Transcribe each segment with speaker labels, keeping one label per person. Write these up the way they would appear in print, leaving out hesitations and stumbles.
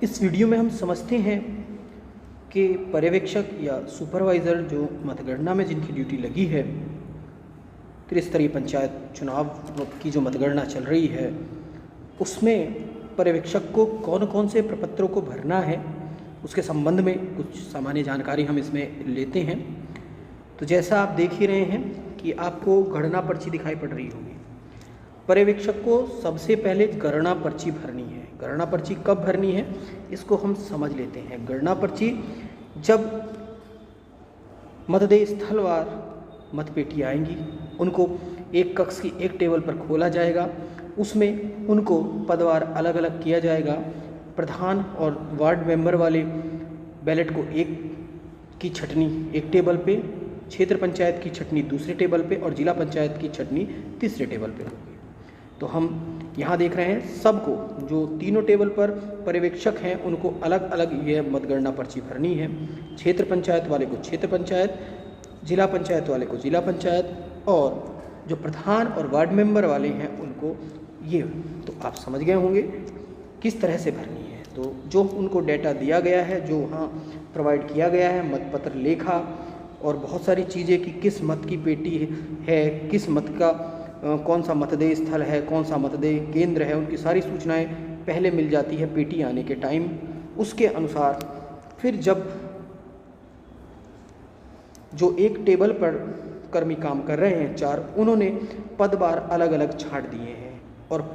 Speaker 1: इस वीडियो में हम समझते हैं कि पर्यवेक्षक या सुपरवाइज़र जो मतगणना में जिनकी ड्यूटी लगी है, त्रिस्तरीय पंचायत चुनाव की जो मतगणना चल रही है, उसमें पर्यवेक्षक को कौन कौन से प्रपत्रों को भरना है, उसके संबंध में कुछ सामान्य जानकारी हम इसमें लेते हैं। तो जैसा आप देख ही रहे हैं कि आपको गणना पर्ची दिखाई पड़ रही होगी। पर्यवेक्षक को सबसे पहले गणना पर्ची भरनी है। गणना पर्ची कब भरनी है, इसको हम समझ लेते हैं। गणना पर्ची जब मतदेय स्थलवार मतपेटी आएंगी, उनको एक कक्ष की एक टेबल पर खोला जाएगा, उसमें उनको पदवार अलग अलग किया जाएगा। प्रधान और वार्ड मेंबर वाले बैलेट को एक की छटनी एक टेबल पे, क्षेत्र पंचायत की छटनी दूसरे टेबल पे और जिला पंचायत की छटनी तीसरे टेबल पे होगी। तो हम यहाँ देख रहे हैं सबको, जो तीनों टेबल पर पर्यवेक्षक हैं उनको अलग अलग यह मतगणना पर्ची भरनी है। क्षेत्र पंचायत वाले को क्षेत्र पंचायत, जिला पंचायत वाले को जिला पंचायत और जो प्रधान और वार्ड मेंबर वाले हैं उनको ये। तो आप समझ गए होंगे किस तरह से भरनी है। तो जो उनको डेटा दिया गया है, जो वहाँ प्रोवाइड किया गया है, मतपत्र लेखा और बहुत सारी चीज़ें कि किस मत की पेटी है, किस मत का कौन सा मतदेय स्थल है, कौन सा मतदेय केंद्र है, उनकी सारी सूचनाएं पहले मिल जाती है पेटी आने के टाइम। उसके अनुसार फिर जब जो एक टेबल पर कर्मी काम कर रहे हैं चार, उन्होंने पदवार अलग अलग छांट दिए हैं और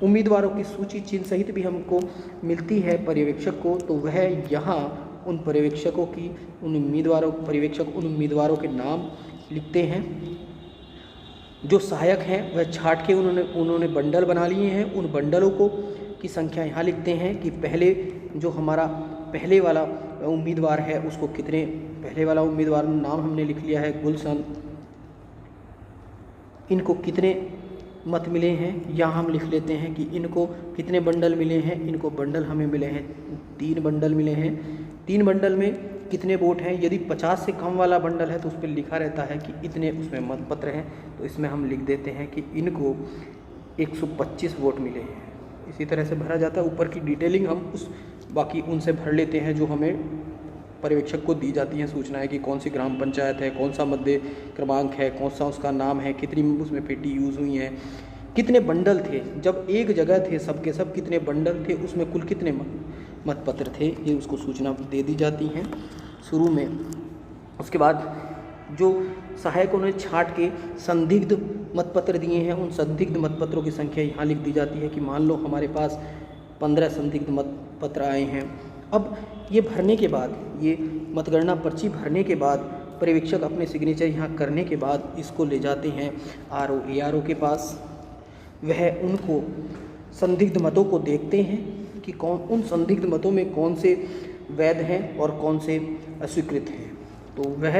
Speaker 1: उम्मीदवारों की सूची चिन्ह सहित भी हमको मिलती है पर्यवेक्षक को। तो वह यहाँ उन पर्यवेक्षकों की पर्यवेक्षक उन उम्मीदवारों के नाम लिखते हैं। जो सहायक हैं वह छाट के उन्होंने बंडल बना लिए हैं। उन बंडलों को की संख्या यहाँ लिखते हैं कि पहले जो हमारा पहले वाला उम्मीदवार है उसको कितने, पहले वाला उम्मीदवार नाम हमने लिख लिया है गुलशन, इनको कितने मत मिले हैं यहाँ हम लिख लेते हैं कि इनको कितने बंडल मिले हैं। इनको बंडल हमें मिले हैं 3 बंडल मिले हैं। 3 बंडल में कितने वोट हैं। यदि 50 से कम वाला बंडल है तो उस पर लिखा रहता है कि इतने उसमें मतपत्र हैं, तो इसमें हम लिख देते हैं कि इनको 125 वोट मिले हैं। इसी तरह से भरा जाता है। ऊपर की डिटेलिंग हम बाकी उनसे भर लेते हैं जो हमें पर्यवेक्षक को दी जाती हैं सूचनाएं कि कौन सी ग्राम पंचायत है, कौन सा मतदेय क्रमांक है, कौन सा उसका नाम है, कितनी उसमें पेटी यूज़ हुई हैं, कितने बंडल थे, जब एक जगह थे सबके सब कितने बंडल थे, उसमें कुल कितने मतपत्र थे, ये उसको सूचना दे दी जाती हैं शुरू में। उसके बाद जो सहायकों ने छांट के संदिग्ध मतपत्र दिए हैं, उन संदिग्ध मतपत्रों की संख्या यहाँ लिख दी जाती है कि मान लो हमारे पास 15 संदिग्ध मतपत्र आए हैं। अब ये भरने के बाद, ये मतगणना पर्ची भरने के बाद पर्यवेक्षक अपने सिग्नेचर यहाँ करने के बाद इसको ले जाते हैं आरओ एआरओ के पास। वह उनको संदिग्ध मतों को देखते हैं कि कौन उन संदिग्ध मतों में कौन से वैध हैं और कौन से अस्वीकृत हैं। तो वह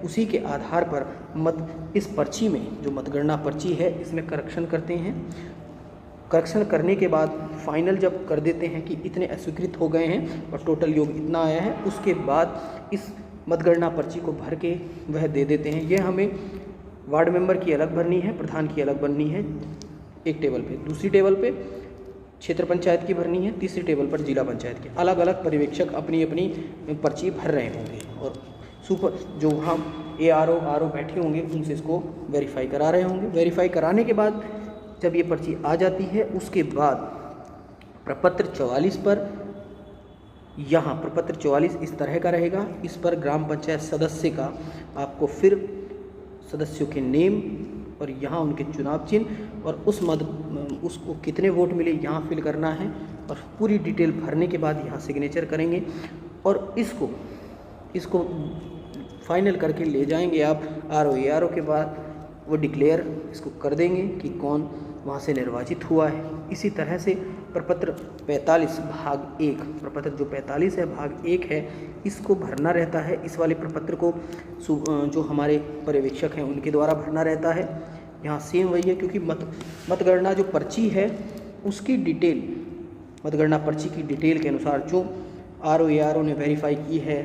Speaker 1: उसी के आधार पर इस पर्ची में, जो मतगणना पर्ची है, इसमें करेक्शन करते हैं। करेक्शन करने के बाद फाइनल जब कर देते हैं कि इतने अस्वीकृत हो गए हैं और टोटल योग इतना आया है, उसके बाद इस मतगणना पर्ची को भर के वह दे देते हैं। यह हमें वार्ड मेंबर की अलग भरनी है, प्रधान की अलग भरनी है एक टेबल पे, दूसरी टेबल पे क्षेत्र पंचायत की भरनी है, तीसरी टेबल पर जिला पंचायत की। अलग अलग पर्यवेक्षक अपनी अपनी पर्ची भर रहे होंगे और जो वहाँ एआरओ आरओ बैठे होंगे उनसे इसको वेरीफाई करा रहे होंगे। वेरीफाई कराने के बाद जब ये पर्ची आ जाती है, उसके बाद प्रपत्र 44 पर, यहाँ प्रपत्र 44 इस तरह का रहेगा। इस पर ग्राम पंचायत सदस्य का आपको फिर सदस्यों के नेम और यहाँ उनके चुनाव चिन्ह और उसको कितने वोट मिले यहाँ फिल करना है और पूरी डिटेल भरने के बाद यहाँ सिग्नेचर करेंगे और इसको फाइनल करके ले जाएंगे आप आरओ एआरओ के बाद। वो डिक्लेयर इसको कर देंगे कि कौन वहाँ से निर्वाचित हुआ है। इसी तरह से प्रपत्र 45 भाग 1, प्रपत्र जो 45 है भाग 1 है, इसको भरना रहता है। इस वाले प्रपत्र को जो हमारे पर्यवेक्षक हैं उनके द्वारा भरना रहता है। यहाँ सेम वही है, क्योंकि मतगणना जो पर्ची है उसकी डिटेल, मतगणना पर्ची की डिटेल के अनुसार जो आरओ एआरओ ने वेरीफाई की है,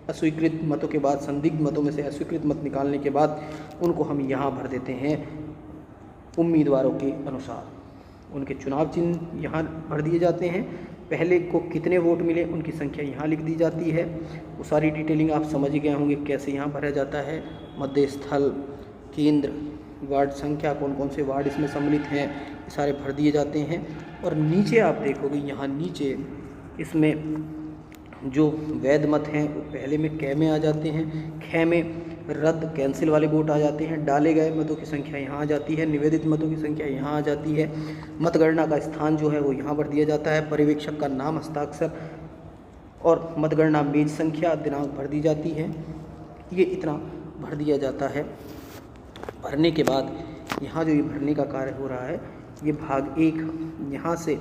Speaker 1: अस्वीकृत मतों के बाद, संदिग्ध मतों में से अस्वीकृत मत निकालने के बाद उनको हम यहाँ भर देते हैं उम्मीदवारों के अनुसार। उनके चुनाव चिन्ह यहाँ भर दिए जाते हैं पहले को कितने वोट मिले उनकी संख्या यहाँ लिख दी जाती है। वो सारी डिटेलिंग आप समझ गए होंगे कैसे यहाँ भरा जाता है। मध्य स्थल, केंद्र, वार्ड संख्या, कौन कौन से वार्ड इसमें सम्मिलित हैं, ये सारे भर दिए जाते हैं। और नीचे आप देखोगे यहाँ नीचे इसमें जो वैध मत हैं वो पहले में कै में आ जाते हैं, ख में रद्द कैंसिल वाले वोट आ जाते हैं, डाले गए मतों की संख्या यहाँ आ जाती है, निवेदित मतों की संख्या यहाँ आ जाती है, मतगणना का स्थान जो है वो यहाँ भर दिया जाता है, पर्यवेक्षक का नाम, हस्ताक्षर और मतगणना मेज संख्या, दिनांक भर दी जाती है। ये इतना भर दिया जाता है। भरने के बाद यहाँ जो ये भरने का कार्य हो रहा है, ये भाग 1 यहाँ से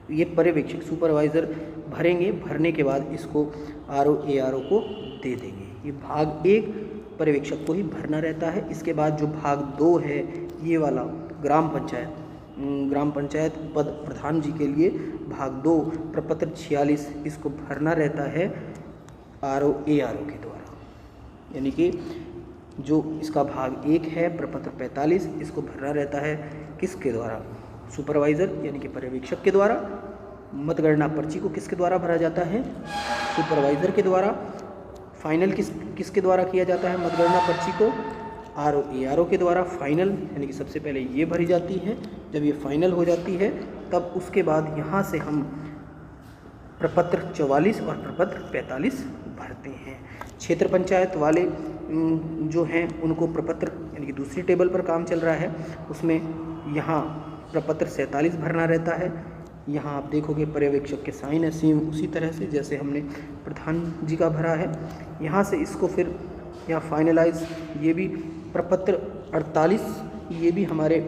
Speaker 1: ये पर्यवेक्षक सुपरवाइज़र भरेंगे। भरने के बाद इसको आरओ एआरओ को दे देंगे। ये भाग 1 पर्यवेक्षक को ही भरना रहता है। इसके बाद जो भाग 2 है ये वाला ग्राम पंचायत पद प्रधान जी के लिए भाग 2 प्रपत्र 46 इसको भरना रहता है आरओ एआरओ के द्वारा। यानी कि जो इसका भाग 1 है प्रपत्र 45 इसको भरना रहता है किसके द्वारा? सुपरवाइज़र यानी कि पर्यवेक्षक के द्वारा। मतगणना पर्ची को किसके द्वारा भरा जाता है? सुपरवाइज़र के द्वारा। फाइनल किसके द्वारा किया जाता है मतगणना पर्ची को? आरओ एआरओ के द्वारा। फाइनल यानी कि सबसे पहले ये भरी जाती है। जब ये फाइनल हो जाती है तब उसके बाद यहाँ से हम प्रपत्र 44 और प्रपत्र 45 भरते हैं। क्षेत्र पंचायत वाले जो हैं उनको प्रपत्र यानी कि दूसरी टेबल पर काम चल रहा है, उसमें यहाँ प्रपत्र 47 भरना रहता है। यहाँ आप देखोगे पर्यवेक्षक के साइन है सेम उसी तरह से जैसे हमने प्रधान जी का भरा है। यहाँ से इसको फिर यहाँ फाइनलाइज, ये भी प्रपत्र 48 ये भी हमारे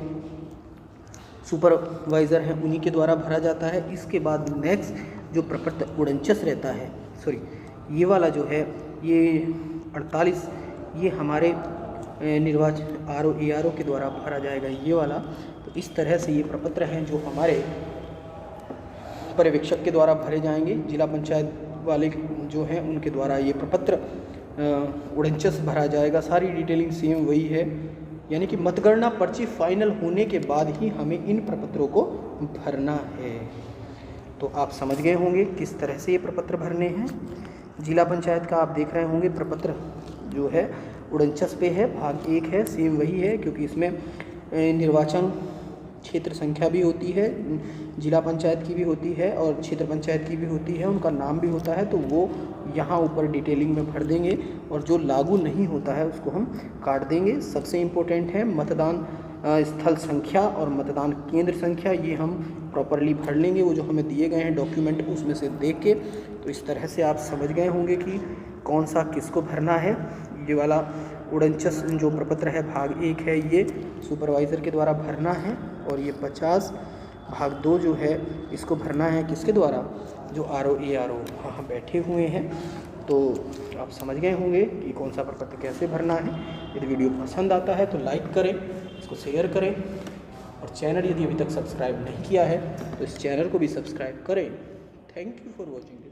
Speaker 1: सुपरवाइज़र हैं उन्हीं के द्वारा भरा जाता है। इसके बाद नेक्स्ट जो प्रपत्र 49 रहता है, सॉरी ये वाला जो है ये 48 ये हमारे निर्वाचन आरओ एआरओ के द्वारा भरा जाएगा ये वाला। तो इस तरह से ये प्रपत्र हैं जो हमारे पर्यवेक्षक के द्वारा भरे जाएंगे। जिला पंचायत वाले जो हैं उनके द्वारा ये प्रपत्र 49 भरा जाएगा। सारी डिटेलिंग सेम वही है। यानी कि मतगणना पर्ची फाइनल होने के बाद ही हमें इन प्रपत्रों को भरना है। तो आप समझ गए होंगे किस तरह से ये प्रपत्र भरने हैं। जिला पंचायत का आप देख रहे होंगे प्रपत्र जो है 49 पे है, भाग 1 है, सेम वही है क्योंकि इसमें निर्वाचन क्षेत्र संख्या भी होती है, जिला पंचायत की भी होती है और क्षेत्र पंचायत की भी होती है, उनका नाम भी होता है। तो वो यहाँ ऊपर डिटेलिंग में भर देंगे और जो लागू नहीं होता है उसको हम काट देंगे। सबसे इम्पोर्टेंट है मतदान स्थल संख्या और मतदान केंद्र संख्या, ये हम प्रॉपरली भर लेंगे। वो जो हमें दिए गए हैं डॉक्यूमेंट उसमें से देख के। तो इस तरह से आप समझ गए होंगे कि कौन सा किसको भरना है। ये वाला 49 जो प्रपत्र है भाग 1 है ये सुपरवाइज़र के द्वारा भरना है और ये 50 भाग 2 जो है इसको भरना है किसके द्वारा? जो आरओ एआरओ वहाँ बैठे हुए हैं। तो आप समझ गए होंगे कि कौन सा प्रपत्र कैसे भरना है। यदि वीडियो पसंद आता है तो लाइक करें, इसको शेयर करें और चैनल यदि अभी तक सब्सक्राइब नहीं किया है तो इस चैनल को भी सब्सक्राइब करें। Thank you for watching.